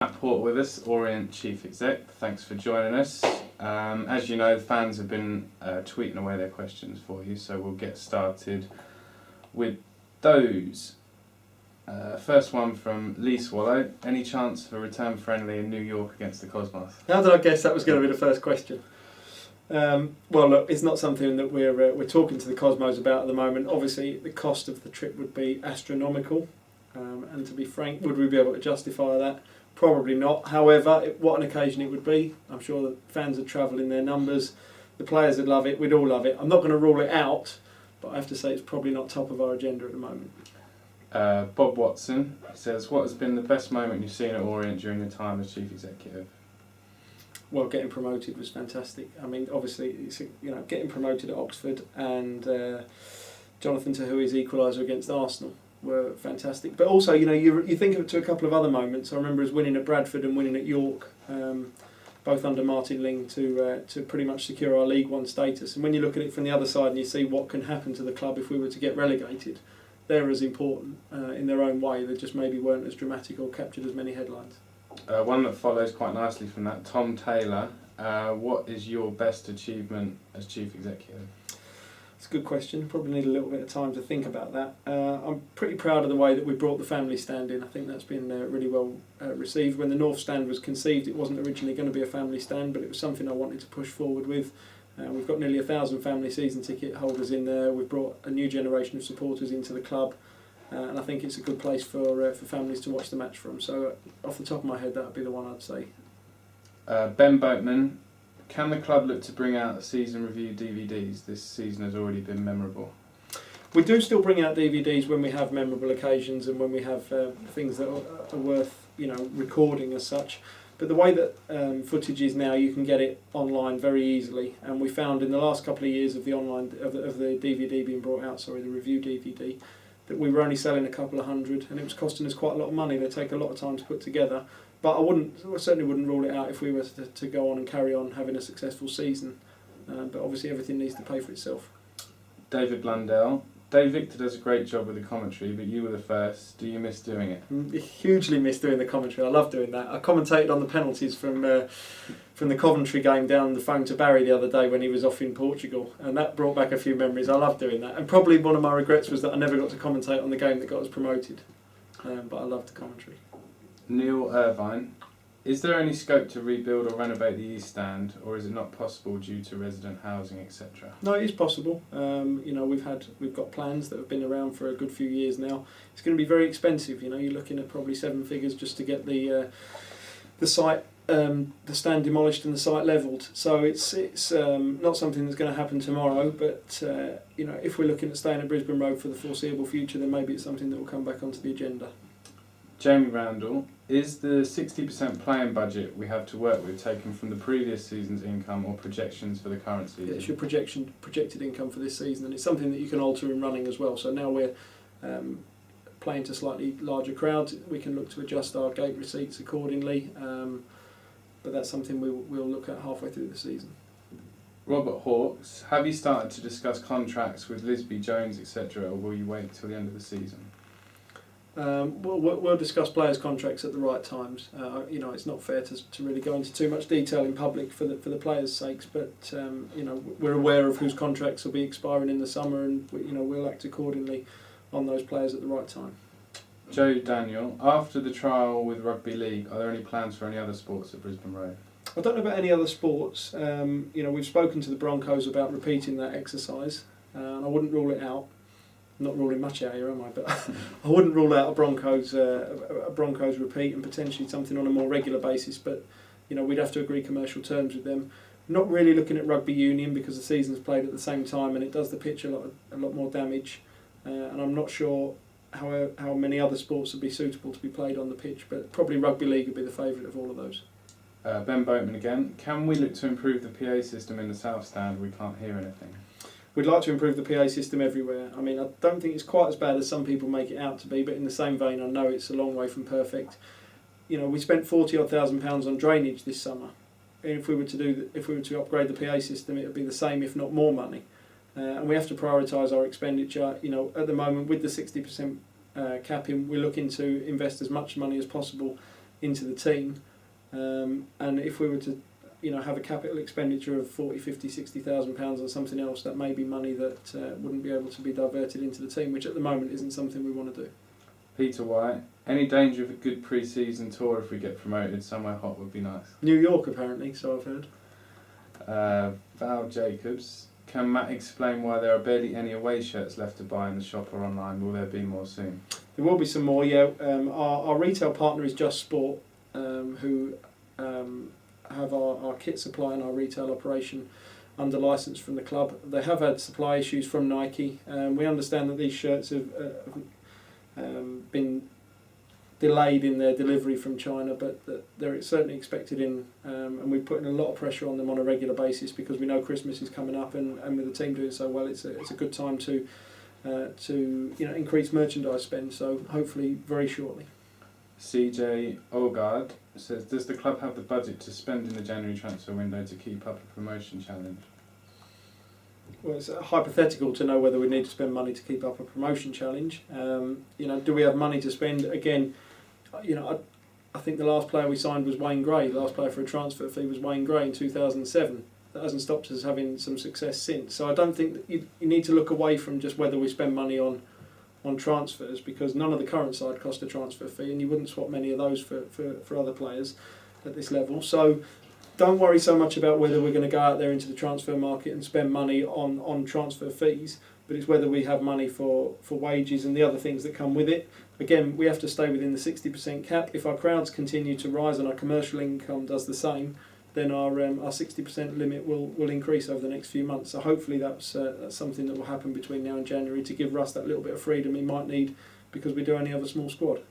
Matt Porter with us, Orient Chief Exec. Thanks for joining us. As you know, the fans have been tweeting away their questions for you, so we'll get started with those. First one from Lee Swallow. Any chance of a return friendly in New York against the Cosmos? How did I guess that was going to be the first question? Well, look, it's not something that we're talking to the Cosmos about at the moment. Obviously, the cost of the trip would be astronomical, and to be frank, would we be able to justify that? Probably not. However, what an occasion it would be. I'm sure that fans would travel in their numbers. The players would love it. We'd all love it. I'm not going to rule it out, but I have to say it's probably not top of our agenda at the moment. Bob Watson says, what has been the best moment you've seen at Orient during your time as Chief Executive? Well, getting promoted was fantastic. I mean, obviously, getting promoted at Oxford and Jonathan Tahui's equaliser against Arsenal were fantastic. But also, you think of it to a couple of other moments. I remember us winning at Bradford and winning at York, both under Martin Ling to pretty much secure our League One status. And when you look at it from the other side and you see what can happen to the club if we were to get relegated, they're as important in their own way. They just maybe weren't as dramatic or captured as many headlines. One that follows quite nicely from that, Tom Taylor. What is your best achievement as Chief Executive? It's a good question. Probably need a little bit of time to think about that. I'm pretty proud of the way that we brought the family stand in. I think that's been really well received. When the North Stand was conceived, it wasn't originally going to be a family stand, but it was something I wanted to push forward with. We've got nearly 1,000 family season ticket holders in there. We've brought a new generation of supporters into the club, and I think it's a good place for families to watch the match from. So off the top of my head, that would be the one I'd say. Ben Boatman. Can the club look to bring out season review DVDs? This season has already been memorable. We do still bring out DVDs when we have memorable occasions and when we have things that are worth recording as such. But the way that footage is now, you can get it online very easily. And we found in the last couple of years of the DVD being brought out, the review DVD, that we were only selling a couple of hundred, and it was costing us quite a lot of money. They take a lot of time to put together. But I certainly wouldn't rule it out if we were to go on and carry on having a successful season. But obviously everything needs to pay for itself. David Blundell. Dave Victor does a great job with the commentary, but you were the first. Do you miss doing it? Hugely miss doing the commentary. I love doing that. I commentated on the penalties from the Coventry game down the phone to Barry the other day when he was off in Portugal, and that brought back a few memories. I love doing that. And probably one of my regrets was that I never got to commentate on the game that got us promoted. But I loved the commentary. Neil Irvine. Is there any scope to rebuild or renovate the Estand, or is it not possible due to resident housing, etc.? No, it is possible. We've got plans that have been around for a good few years now. It's going to be very expensive. You're looking at probably 7 figures just to get the site, the stand demolished and the site levelled. So it's not something that's going to happen tomorrow. But if we're looking at staying at Brisbane Road for the foreseeable future, then maybe it's something that will come back onto the agenda. Jamie Randall, is the 60% playing budget we have to work with taken from the previous season's income or projections for the current season? Yeah, it's your projected income for this season, and it's something that you can alter in running as well. So now we're playing to slightly larger crowds. We can look to adjust our gate receipts accordingly, but that's something we'll look at halfway through the season. Robert Hawkes, have you started to discuss contracts with Lisby, Jones, etc., or will you wait till the end of the season? We'll discuss players' contracts at the right times. It's not fair to really go into too much detail in public for the players' sakes, but we're aware of whose contracts will be expiring in the summer, and we'll act accordingly on those players at the right time. Joe Daniel, after the trial with Rugby League, are there any plans for any other sports at Brisbane Road? I don't know about any other sports. We've spoken to the Broncos about repeating that exercise, and I wouldn't rule it out. I'm not ruling much out here, am I? But I wouldn't rule out a Broncos repeat and potentially something on a more regular basis. But we'd have to agree commercial terms with them. Not really looking at rugby union because the season's played at the same time and it does the pitch a lot more damage. And I'm not sure how many other sports would be suitable to be played on the pitch. But probably rugby league would be the favourite of all of those. Ben Boatman again. Can we look to improve the PA system in the South Stand? We can't hear anything. We'd like to improve the PA system everywhere. I mean, I don't think it's quite as bad as some people make it out to be, but in the same vein, I know it's a long way from perfect. We spent £40,000 on drainage this summer. And if we were to upgrade the PA system, it would be the same, if not more money. And we have to prioritise our expenditure. At the moment, with the 60% capping, we're looking to invest as much money as possible into the team, and if we were to have a capital expenditure of 40, 50, 60,000 pounds on something else, that may be money that wouldn't be able to be diverted into the team, which at the moment isn't something we want to do. Peter White, any danger of a good pre-season tour if we get promoted? Somewhere hot would be nice. New York apparently, so I've heard. Val Jacobs, can Matt explain why there are barely any away shirts left to buy in the shop or online? Will there be more soon? There will be some more, yeah. Our retail partner is Just Sport, who have our kit supply and our retail operation under licence from the club. They have had supply issues from Nike. We understand that these shirts have been delayed in their delivery from China, but that they're certainly expected in, and we're putting a lot of pressure on them on a regular basis because we know Christmas is coming up, and with the team doing so well, it's a good time to increase merchandise spend. So hopefully very shortly. CJ Olgard says, does the club have the budget to spend in the January transfer window to keep up a promotion challenge? Well, it's hypothetical to know whether we need to spend money to keep up a promotion challenge. Do we have money to spend? Again, I think the last player we signed was Wayne Gray. The last player for a transfer fee was Wayne Gray in 2007. That hasn't stopped us having some success since. So I don't think that you need to look away from just whether we spend money on transfers, because none of the current side cost a transfer fee, and you wouldn't swap many of those for other players at this level. So don't worry so much about whether we're going to go out there into the transfer market and spend money on transfer fees, but it's whether we have money for wages and the other things that come with it. Again, we have to stay within the 60% cap. If our crowds continue to rise and our commercial income does the same, then our 60% limit will increase over the next few months. So hopefully that's something that will happen between now and January to give Russ that little bit of freedom he might need, because we do only have a small squad.